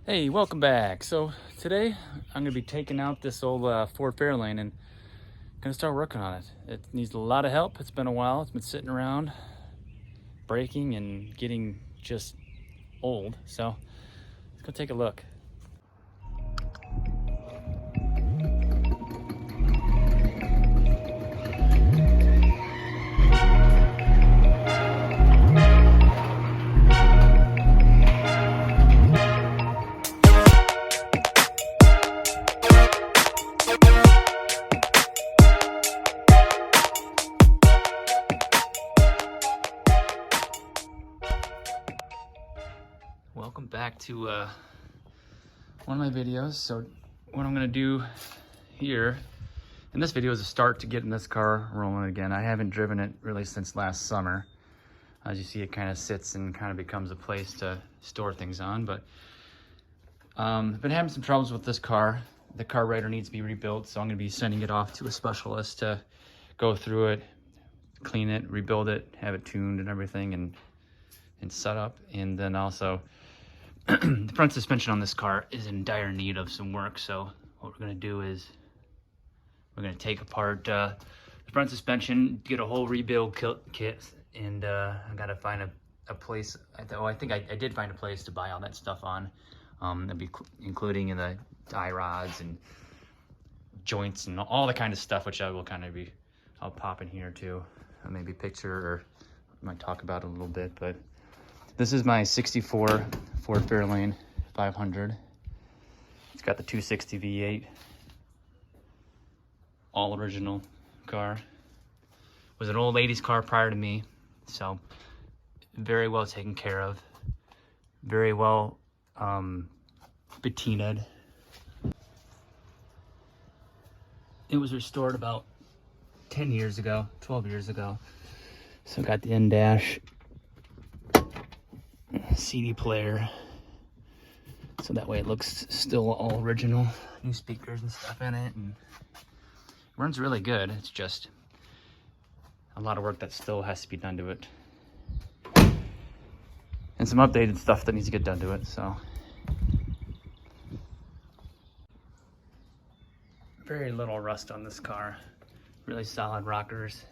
Hey, welcome back. So today I'm going to be taking out this old Ford Fairlane and going to start working on it. It needs a lot of help. It's been a while. It's been sitting around, breaking and getting just old. So let's go take a look. Welcome back to one of my videos. So what I'm going to do here in this video is a start to getting this car rolling again. I haven't driven it really since last summer. As you see, it kind of sits and kind of becomes a place to store things on. But I've been having some troubles with this car. The carburetor needs to be rebuilt, so I'm going to be sending it off to a specialist to go through it, clean it, rebuild it, have it tuned and everything, and set up. And then also the front suspension on this car is in dire need of some work. So what we're going to do is we're going to take apart the front suspension, get a whole rebuild kit, and I got to find a place. I think I did find a place to buy all that stuff on. That'd be including in the tie rods and joints and all the kind of stuff, which I will kind of be, I'll pop in here too. Maybe picture, or I might talk about it a little bit. But this is my 64 Ford Fairlane 500. It's got the 260 V8, all original car. Was an old lady's car prior to me, so very well taken care of, very well patinaed. It was restored about 10 years ago, 12 years ago. So got the in-dash, CD player, so that way it looks still all original. New speakers and stuff in it, and runs really good. It's just a lot of work that still has to be done to it, and some updated stuff that needs to get done to it. So very little rust on this car. Really solid rockers.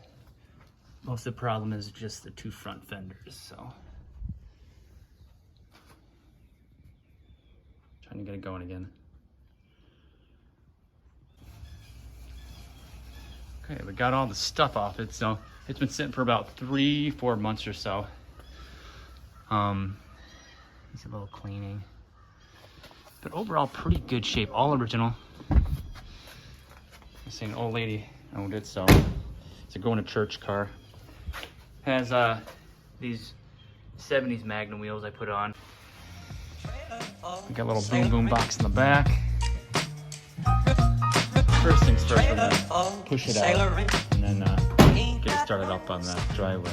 Most of the problem is just the two front fenders. So trying to get it going again. Okay, we got all the stuff off it, so it's been sitting for about 3-4 months or so. Needs a little cleaning, but overall pretty good shape, all original. This ain't an old lady owned it, so it's a going to church car. Has these 70s Magnum wheels I put on. We got a little boom boom box in the back. First things first, we're gonna push it out and then get it started up on the driveway.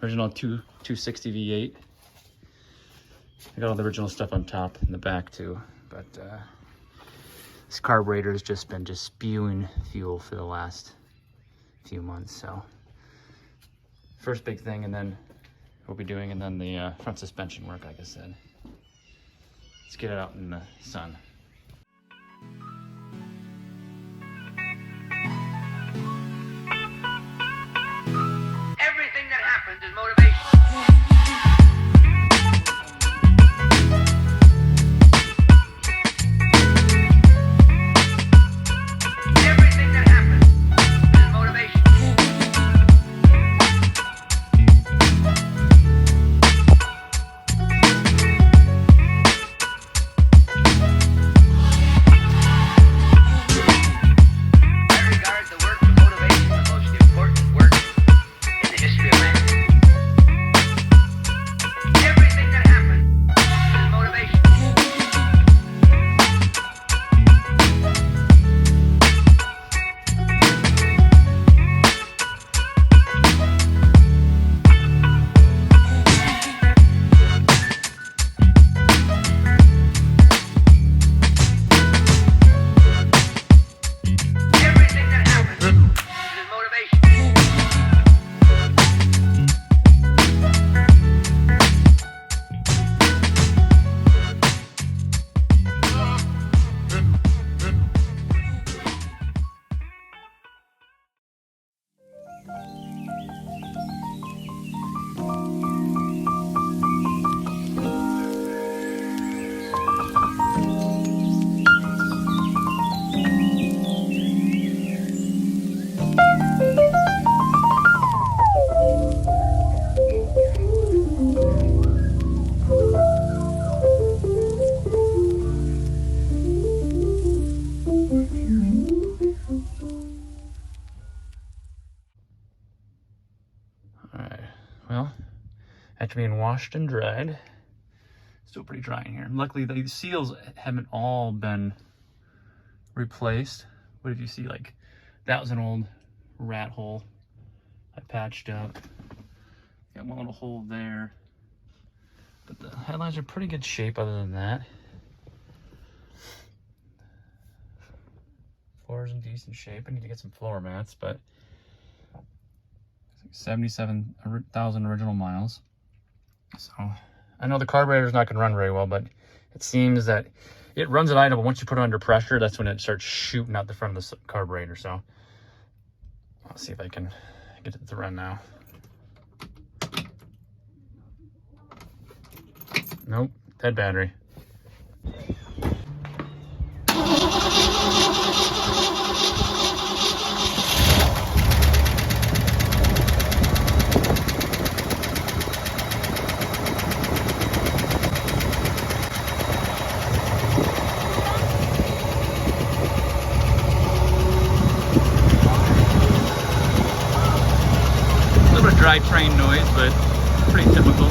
Original 260 V8. I got all the original stuff on top and the back too, but this carburetor has just been spewing fuel for the last few months. So first big thing, and then we'll be doing, and then the front suspension work, like I said. Let's get it out in the sun. Everything that happens is motivation. Everything that happens is motivation. I regard the work of motivation the most important work in the history of man. after being washed and dried. Still pretty dry in here. Luckily, the seals haven't all been replaced. What if you see, like, that was an old rat hole I patched up. Got one little hole there. But the headlights are pretty good shape other than that. Floor's in decent shape. I need to get some floor mats, but 77,000 original miles. So I know the carburetor's not gonna run very well, but it seems that it runs at idle, but once you put it under pressure, that's when it starts shooting out the front of the carburetor. So I'll see if I can get it to run now. Nope, dead battery. A little bit of dry train noise, but pretty typical.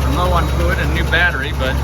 I'm low on fluid and new battery, but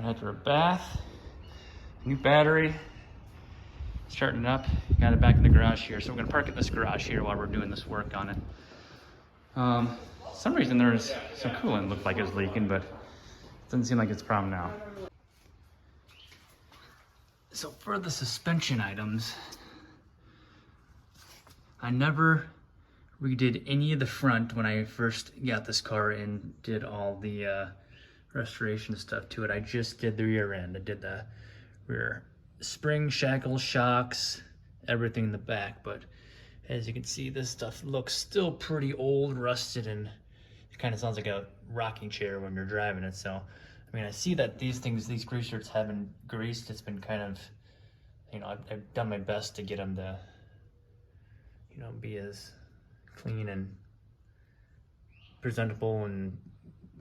after a bath, new battery, starting it up, got it back in the garage here. So we're gonna park it in this garage here while we're doing this work on it. Some reason there's some coolant looked like it was leaking, but it doesn't seem like it's a problem now. So for the suspension items, I never redid any of the front when I first got this car and did all the restoration stuff to it. I just did the rear end. I did the rear spring, shackles, shocks, everything in the back. But as you can see, this stuff looks still pretty old, rusted, and it kind of sounds like a rocking chair when you're driving it. So, I mean, I see that these greasers haven't greased. It's been kind of, you know, I've done my best to get them to, you know, be as clean and presentable and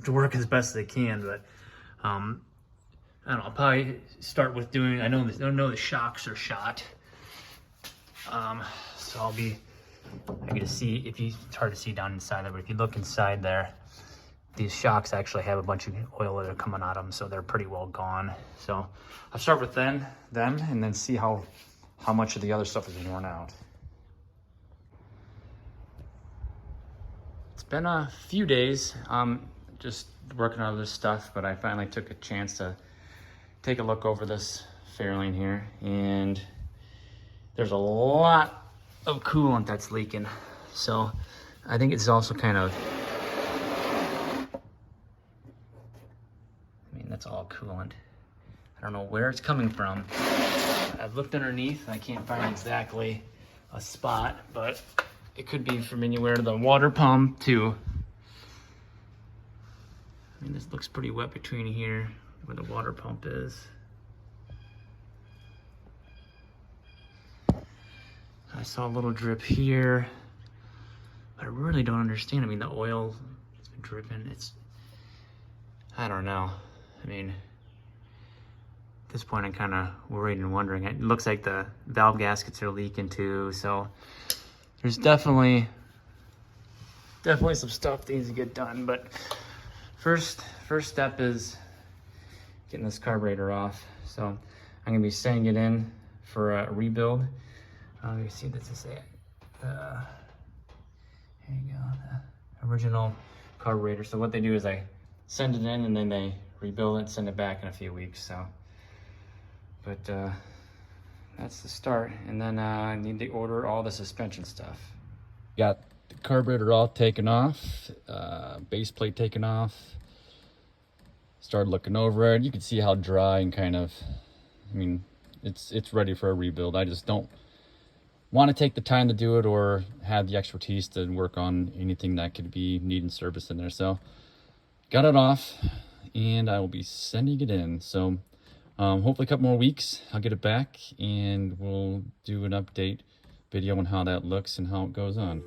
to work as best as they can. But I don't know, I'll probably start with doing, I know the shocks are shot, so I get to see, it's hard to see down inside there, but if you look inside there, these shocks actually have a bunch of oil that are coming out of them, so they're pretty well gone. So I'll start with them and then see how much of the other stuff is worn out. It's been a few days just working on this stuff, but I finally took a chance to take a look over this Fairlane here, and there's a lot of coolant that's leaking. So I think it's also kind of, I mean, that's all coolant. I don't know where it's coming from. I've looked underneath, I can't find exactly a spot, but it could be from anywhere to the water pump to, I mean, this looks pretty wet between here where the water pump is. I saw a little drip here, but I really don't understand. I mean, the oil has been dripping. I don't know. I mean, at this point I'm kind of worried and wondering. It looks like the valve gaskets are leaking too, so there's definitely some stuff that needs to get done. But first step is getting this carburetor off. So I'm gonna be sending it in for a rebuild. You see this is it. Here you go, the original carburetor. So what they do is I send it in and then they rebuild it and send it back in a few weeks. So, but that's the start. And then I need to order all the suspension stuff. Got the carburetor all taken off, base plate taken off. Started looking over it. You can see how dry and kind of, I mean, it's ready for a rebuild. I just don't want to take the time to do it or have the expertise to work on anything that could be needing service in there. So got it off and I will be sending it in. So hopefully a couple more weeks I'll get it back and we'll do an update video on how that looks and how it goes on.